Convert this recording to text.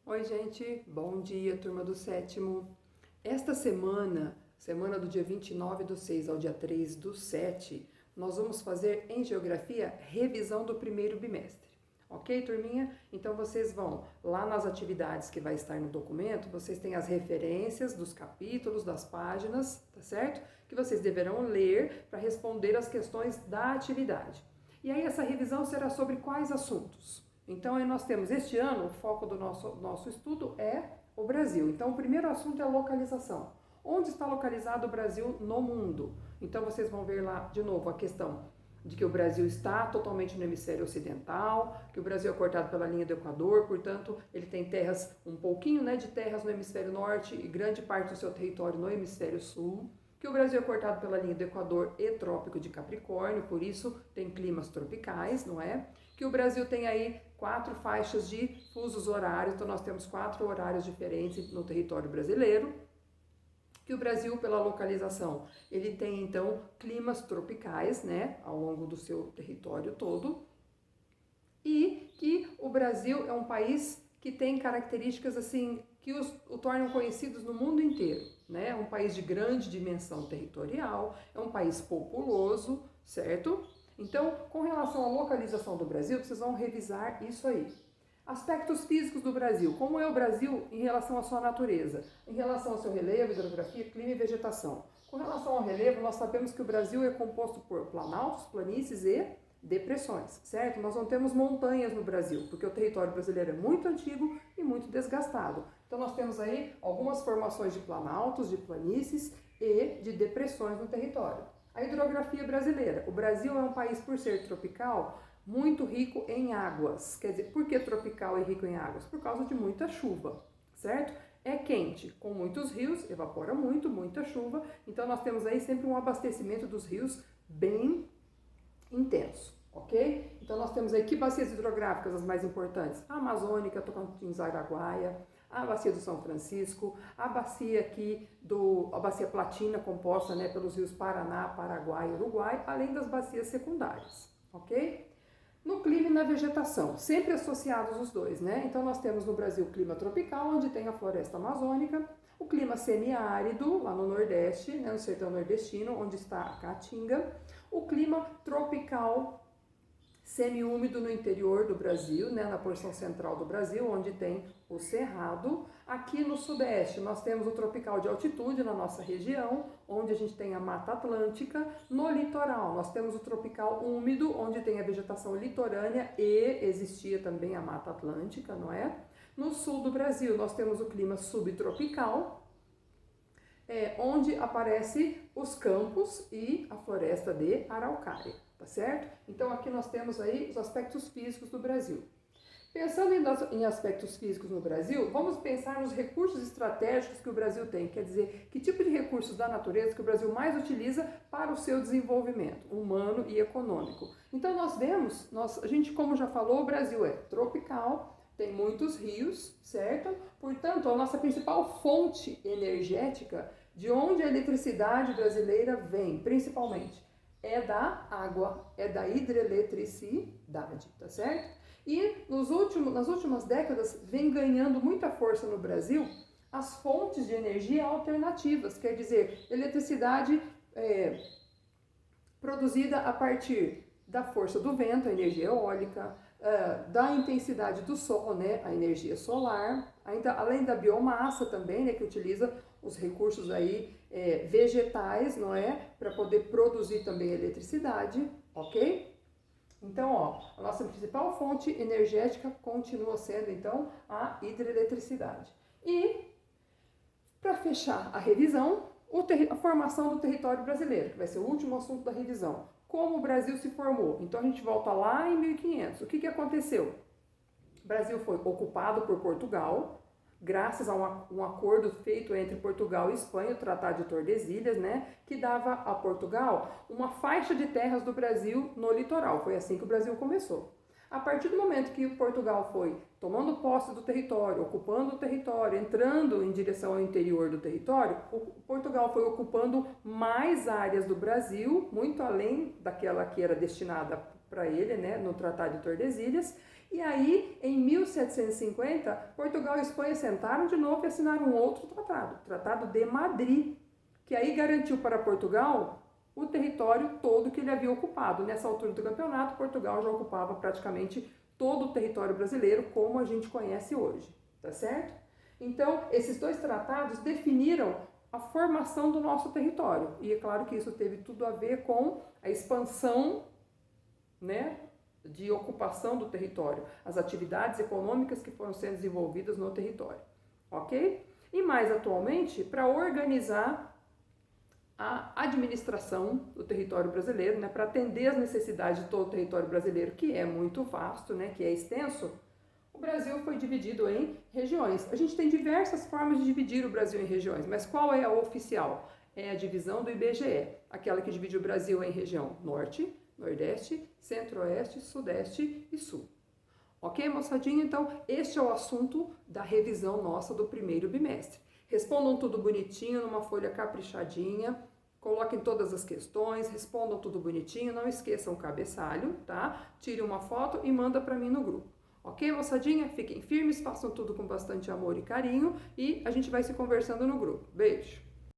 Oi, gente, bom dia, turma do sétimo. Esta semana do dia 29/6 ao dia 3/7, nós vamos fazer em geografia revisão do primeiro bimestre. Ok, turminha? Então vocês vão lá nas atividades que vai estar no documento, vocês têm as referências dos capítulos, das páginas, tá certo? Que vocês deverão ler para responder as questões da atividade. E aí essa revisão será sobre quais assuntos? Então, aí nós temos este ano, o foco do nosso estudo é o Brasil. Então, o primeiro assunto é a localização. Onde está localizado o Brasil no mundo? Então, vocês vão ver lá, de novo, a questão de que o Brasil está totalmente no hemisfério ocidental, que o Brasil é cortado pela linha do Equador, portanto, ele tem terras, um pouquinho de terras no hemisfério norte e grande parte do seu território no hemisfério sul, que o Brasil é cortado pela linha do Equador e Trópico de Capricórnio, por isso tem climas tropicais, não é? Que o Brasil tem aí 4 faixas de fusos horários, então nós temos 4 horários diferentes no território brasileiro. Que o Brasil, pela localização, ele tem então climas tropicais, né, ao longo do seu território todo. E que o Brasil é um país que tem características assim que o tornam conhecidos no mundo inteiro, né? É um país de grande dimensão territorial, é um país populoso, certo? Então, com relação à localização do Brasil, vocês vão revisar isso aí. Aspectos físicos do Brasil. Como é o Brasil em relação à sua natureza? Em relação ao seu relevo, hidrografia, clima e vegetação. Com relação ao relevo, nós sabemos que o Brasil é composto por planaltos, planícies e depressões, certo? Nós não temos montanhas no Brasil, porque o território brasileiro é muito antigo e muito desgastado. Então nós temos aí algumas formações de planaltos, de planícies e de depressões no território. A hidrografia brasileira. O Brasil é um país, por ser tropical, muito rico em águas. Quer dizer, por que tropical e rico em águas? Por causa de muita chuva, certo? É quente, com muitos rios, evapora muito, muita chuva, então nós temos aí sempre um abastecimento dos rios bem intenso, ok? Então nós temos aí que bacias hidrográficas as mais importantes? A Amazônica, Tocantins, Araguaia, a bacia do São Francisco, a bacia a bacia Platina, composta, né, pelos rios Paraná, Paraguai e Uruguai, além das bacias secundárias, ok? No clima e na vegetação, sempre associados os dois, né? Então nós temos no Brasil o clima tropical, onde tem a floresta amazônica, o clima semiárido, lá no Nordeste, né, no sertão nordestino, onde está a Caatinga, o clima tropical semiúmido no interior do Brasil, né, na porção central do Brasil, onde tem o Cerrado. Aqui no Sudeste nós temos o tropical de altitude na nossa região, onde a gente tem a Mata Atlântica. No litoral nós temos o tropical úmido, onde tem a vegetação litorânea e existia também a Mata Atlântica, não é? No sul do Brasil nós temos o clima subtropical, onde aparecem os campos e a floresta de araucária, tá certo? Então aqui nós temos aí os aspectos físicos do Brasil. Pensando em aspectos físicos no Brasil, vamos pensar nos recursos estratégicos que o Brasil tem, quer dizer, que tipo de recursos da natureza que o Brasil mais utiliza para o seu desenvolvimento humano e econômico. Então nós vemos, a gente como já falou, o Brasil é tropical, tem muitos rios, certo? Portanto, a nossa principal fonte energética, de onde a eletricidade brasileira vem, principalmente, é da água, é da hidroeletricidade, tá certo? E nas últimas décadas vem ganhando muita força no Brasil as fontes de energia alternativas, quer dizer, eletricidade produzida a partir da força do vento, a energia eólica, da intensidade do sol, né, a energia solar, ainda, além da biomassa também, né, que utiliza os recursos aí vegetais, não é, para poder produzir também eletricidade, ok? Então, ó, a nossa principal fonte energética continua sendo, então, a hidroeletricidade. E, para fechar a revisão, a formação do território brasileiro, que vai ser o último assunto da revisão. Como o Brasil se formou? Então, a gente volta lá em 1500. O que aconteceu? O Brasil foi ocupado por Portugal, graças a um acordo feito entre Portugal e Espanha, o Tratado de Tordesilhas, né, que dava a Portugal uma faixa de terras do Brasil no litoral. Foi assim que o Brasil começou. A partir do momento que Portugal foi tomando posse do território, ocupando o território, entrando em direção ao interior do território, Portugal foi ocupando mais áreas do Brasil, muito além daquela que era destinada para ele, né, no Tratado de Tordesilhas, E aí, em 1750, Portugal e Espanha sentaram de novo e assinaram um outro tratado, o Tratado de Madrid, que aí garantiu para Portugal o território todo que ele havia ocupado. Nessa altura do campeonato, Portugal já ocupava praticamente todo o território brasileiro, como a gente conhece hoje, tá certo? Então, esses dois tratados definiram a formação do nosso território. E é claro que isso teve tudo a ver com a expansão, né, de ocupação do território, as atividades econômicas que foram sendo desenvolvidas no território, ok? E mais atualmente, para organizar a administração do território brasileiro, né, para atender as necessidades de todo o território brasileiro, que é muito vasto, né, que é extenso, o Brasil foi dividido em regiões. A gente tem diversas formas de dividir o Brasil em regiões, mas qual é a oficial? É a divisão do IBGE, aquela que divide o Brasil em região norte, nordeste, centro-oeste, sudeste e sul. Ok, moçadinha? Então, este é o assunto da revisão nossa do primeiro bimestre. Respondam tudo bonitinho, numa folha caprichadinha, coloquem todas as questões, respondam tudo bonitinho, não esqueçam o cabeçalho, tá? Tire uma foto e manda para mim no grupo. Ok, moçadinha? Fiquem firmes, façam tudo com bastante amor e carinho e a gente vai se conversando no grupo. Beijo!